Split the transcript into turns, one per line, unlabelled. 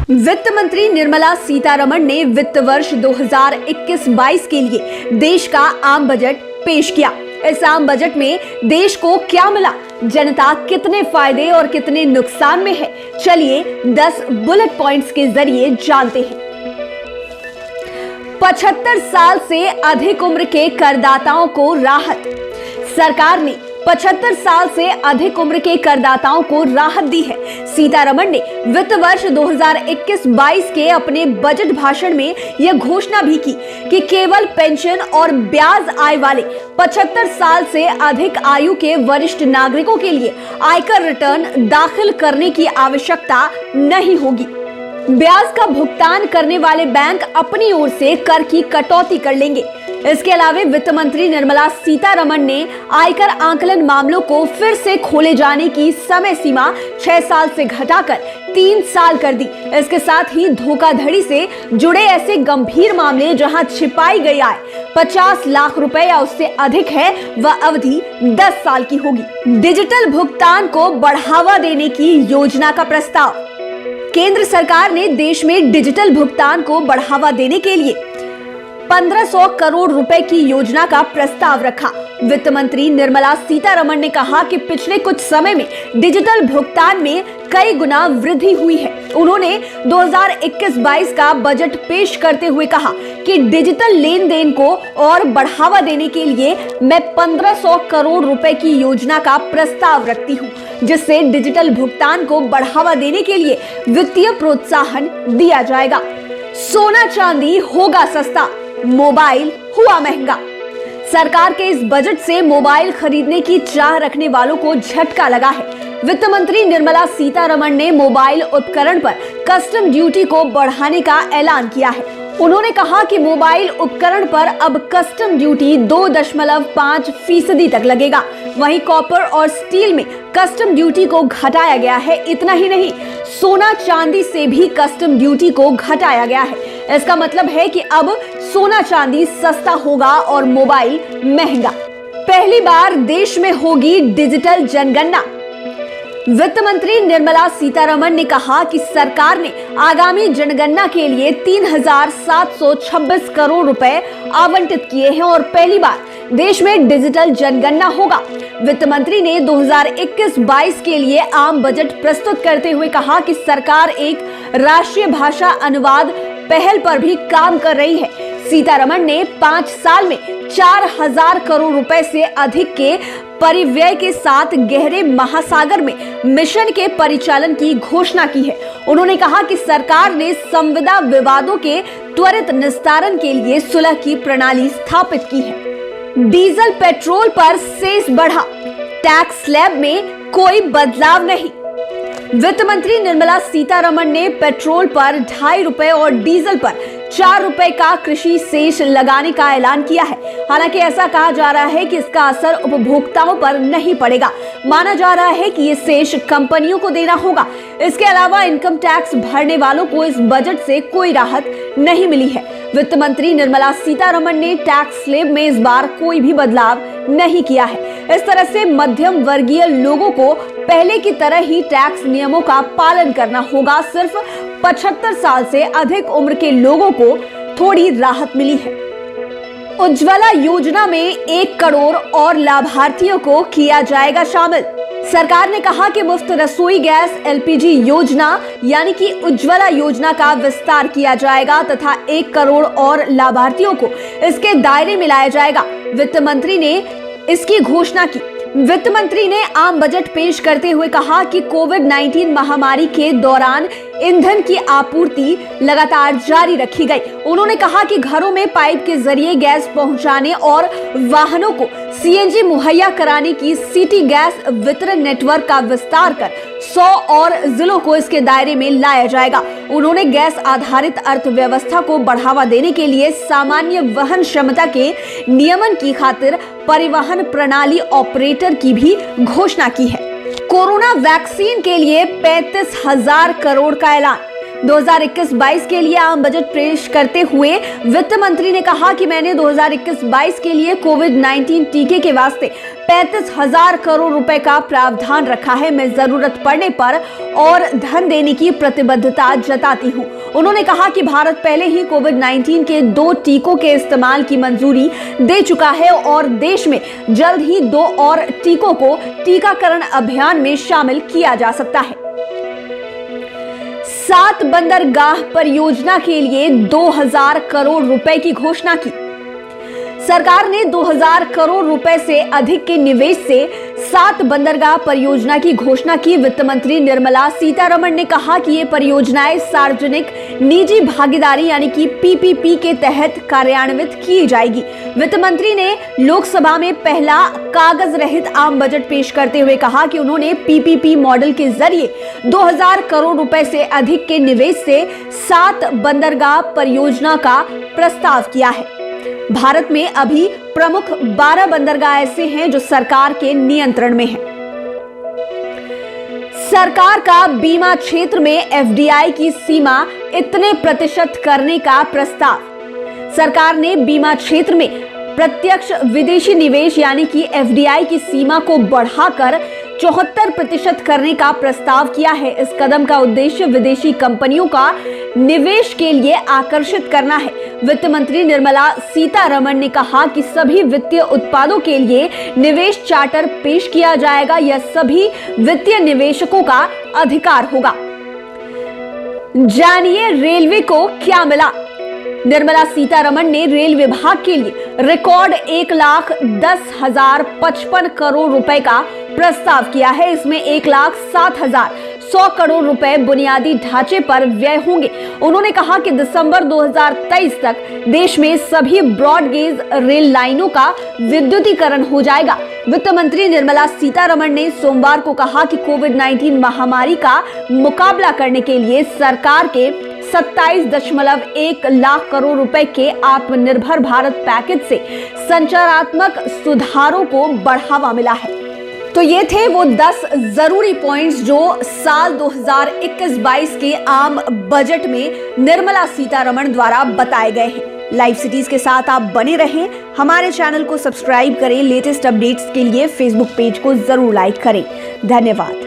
वित्त मंत्री निर्मला सीतारमण ने वित्त वर्ष 2021-22 के लिए देश का आम बजट पेश किया। इस आम बजट में देश को क्या मिला, जनता कितने फायदे और कितने नुकसान में है, चलिए 10 बुलेट पॉइंट्स के जरिए जानते हैं। 75 साल से अधिक उम्र के करदाताओं को राहत। सरकार ने 75 साल से अधिक उम्र के करदाताओं को राहत दी है। सीतारमण ने वित्त वर्ष 2021-22 के अपने बजट भाषण में यह घोषणा भी की कि केवल पेंशन और ब्याज आय वाले 75 साल से अधिक आयु के वरिष्ठ नागरिकों के लिए आयकर रिटर्न दाखिल करने की आवश्यकता नहीं होगी। ब्याज का भुगतान करने वाले बैंक अपनी ओर से कर की कटौती कर लेंगे। इसके अलावा वित्त मंत्री निर्मला सीतारमण ने आयकर आकलन मामलों को फिर से खोले जाने की समय सीमा 6 साल से घटाकर 3 साल कर दी। इसके साथ ही धोखाधड़ी से जुड़े ऐसे गंभीर मामले जहां छिपाई गई आय 50 लाख रुपए या उससे अधिक है, वह अवधि 10 साल की होगी। डिजिटल भुगतान को बढ़ावा देने की योजना का प्रस्ताव। केंद्र सरकार ने देश में डिजिटल भुगतान को बढ़ावा देने के लिए 1500 करोड़ रुपए की योजना का प्रस्ताव रखा। वित्त मंत्री निर्मला सीतारमण ने कहा कि पिछले कुछ समय में डिजिटल भुगतान में कई गुना वृद्धि हुई है। उन्होंने 2021-22 का बजट पेश करते हुए कहा कि डिजिटल लेन देन को और बढ़ावा देने के लिए मैं 1500 करोड़ रुपए की योजना का प्रस्ताव रखती हूँ, जिससे डिजिटल भुगतान को बढ़ावा देने के लिए वित्तीय प्रोत्साहन दिया जाएगा। सोना चांदी होगा सस्ता, मोबाइल हुआ महंगा। सरकार के इस बजट से मोबाइल खरीदने की चाह रखने वालों को झटका लगा है। वित्त मंत्री निर्मला सीतारमण ने मोबाइल उपकरण पर कस्टम ड्यूटी को बढ़ाने का ऐलान किया है। उन्होंने कहा कि मोबाइल उपकरण पर अब कस्टम ड्यूटी 2.5% तक लगेगा। वहीं कॉपर और स्टील में कस्टम ड्यूटी को घटाया गया है। इतना ही नहीं, सोना चांदी से भी कस्टम ड्यूटी को घटाया गया है। इसका मतलब है कि अब सोना चांदी सस्ता होगा और मोबाइल महंगा। पहली बार देश में होगी डिजिटल जनगणना। वित्त मंत्री निर्मला सीतारमण ने कहा कि सरकार ने आगामी जनगणना के लिए 3,726 करोड़ रुपए आवंटित किए हैं और पहली बार देश में डिजिटल जनगणना होगा। वित्त मंत्री ने 2021-22 के लिए आम बजट प्रस्तुत करते हुए कहा कि सरकार एक राष्ट्रीय भाषा अनुवाद पहल पर भी काम कर रही है। सीतारमण ने 5 साल में 4,000 करोड़ रुपए से अधिक के परिव्यय के साथ गहरे महासागर में मिशन के परिचालन की घोषणा की है। उन्होंने कहा कि सरकार ने संविदा विवादों के त्वरित निस्तारण के लिए सुलह की प्रणाली स्थापित की है। डीजल पेट्रोल पर सेस बढ़ा, टैक्स स्लैब में कोई बदलाव नहीं। वित्त मंत्री निर्मला सीतारमण ने पेट्रोल पर 2.5 रुपए और डीजल पर 4 रुपए का कृषि सेस लगाने का ऐलान किया है। हालांकि ऐसा कहा जा रहा है कि इसका असर उपभोक्ताओं पर नहीं पड़ेगा। माना जा रहा है कि ये सेस कंपनियों को देना होगा। इसके अलावा इनकम टैक्स भरने वालों को इस बजट से कोई राहत नहीं मिली है। वित्त मंत्री निर्मला सीतारमण ने टैक्स स्लैब में इस बार कोई भी बदलाव नहीं किया है। इस तरह से मध्यम वर्गीय लोगों को पहले की तरह ही टैक्स नियमों का पालन करना होगा। सिर्फ 75 साल से अधिक उम्र के लोगों को थोड़ी राहत मिली है। उज्ज्वला योजना में 1 करोड़ और लाभार्थियों को किया जाएगा शामिल। सरकार ने कहा कि मुफ्त रसोई गैस LPG योजना यानी कि उज्ज्वला योजना का विस्तार किया जाएगा तथा 1 करोड़ और लाभार्थियों को इसके दायरे में लाया जाएगा। वित्त मंत्री ने इसकी घोषणा की। वित्त मंत्री ने आम बजट पेश करते हुए कहा कि कोविड-19 महामारी के दौरान ईंधन की आपूर्ति लगातार जारी रखी गई। उन्होंने कहा कि घरों में पाइप के जरिए गैस पहुंचाने और वाहनों को CNG मुहैया कराने की सिटी गैस वितरण नेटवर्क का विस्तार कर 100 और जिलों को इसके दायरे में लाया जाएगा। उन्होंने गैस आधारित अर्थव्यवस्था को बढ़ावा देने के लिए सामान्य वहन क्षमता के नियमन की खातिर परिवहन प्रणाली ऑपरेटर की भी घोषणा की है। कोरोना वैक्सीन के लिए 35,000 करोड़ का ऐलान। 2021-22 के लिए आम बजट पेश करते हुए वित्त मंत्री ने कहा कि मैंने 2021-22 के लिए कोविड-19 टीके के वास्ते 35,000 करोड़ रुपए का प्रावधान रखा है। मैं जरूरत पड़ने पर और धन देने की प्रतिबद्धता जताती हूं। उन्होंने कहा कि भारत पहले ही कोविड-19 के 2 टीकों के इस्तेमाल की मंजूरी दे चुका है और देश में जल्द ही 2 और टीकों को टीकाकरण अभियान में शामिल किया जा सकता है। 7 बंदरगाह परियोजना के लिए 2000 करोड़ रुपए की घोषणा की। सरकार ने 2000 करोड़ रुपए से अधिक के निवेश से 7 बंदरगाह परियोजना की घोषणा की। वित्त मंत्री निर्मला सीतारमण ने कहा कि ये परियोजनाएं सार्वजनिक निजी भागीदारी यानी कि पीपीपी के तहत कार्यान्वित की जाएगी। वित्त मंत्री ने लोकसभा में पहला कागज रहित आम बजट पेश करते हुए कहा कि उन्होंने पीपीपी मॉडल के जरिए 2000 करोड़ रुपए से अधिक के निवेश से 7 बंदरगाह परियोजना का प्रस्ताव किया है। भारत में अभी प्रमुख 12 बंदरगाह ऐसे हैं जो सरकार के नियंत्रण में हैं। सरकार का बीमा क्षेत्र में एफडीआई की सीमा इतने प्रतिशत करने का प्रस्ताव। सरकार ने बीमा क्षेत्र में प्रत्यक्ष विदेशी निवेश यानी कि एफडीआई की सीमा को बढ़ाकर 74% करने का प्रस्ताव किया है। इस कदम का उद्देश्य विदेशी कंपनियों का निवेश के लिए आकर्षित करना है। वित्त मंत्री निर्मला सीतारमण ने कहा कि सभी वित्तीय उत्पादों के लिए निवेश चार्टर पेश किया जाएगा। यह सभी वित्तीय निवेशकों का अधिकार होगा। जानिए रेलवे को क्या मिला। निर्मला सीतारमण ने रेल विभाग के लिए रिकॉर्ड 1,10,055 करोड़ रुपए का प्रस्ताव किया है। इसमें 1,07,100 करोड़ रुपए बुनियादी ढांचे पर व्यय होंगे। उन्होंने कहा कि दिसंबर 2023 तक देश में सभी ब्रॉडगेज रेल लाइनों का विद्युतीकरण हो जाएगा। वित्त मंत्री निर्मला सीतारमण ने सोमवार को कहा कि कोविड-19 महामारी का मुकाबला करने के लिए सरकार के 27.1 लाख करोड़ रुपए के आत्मनिर्भर भारत पैकेज से संचारात्मक सुधारों को बढ़ावा मिला है। तो ये थे वो 10 जरूरी पॉइंट्स जो साल 2021-22 के आम बजट में निर्मला सीतारमण द्वारा बताए गए हैं। लाइव सिटीज के साथ आप बने रहें, हमारे चैनल को सब्सक्राइब करें। लेटेस्ट अपडेट्स के लिए फेसबुक पेज को जरूर लाइक करें। धन्यवाद।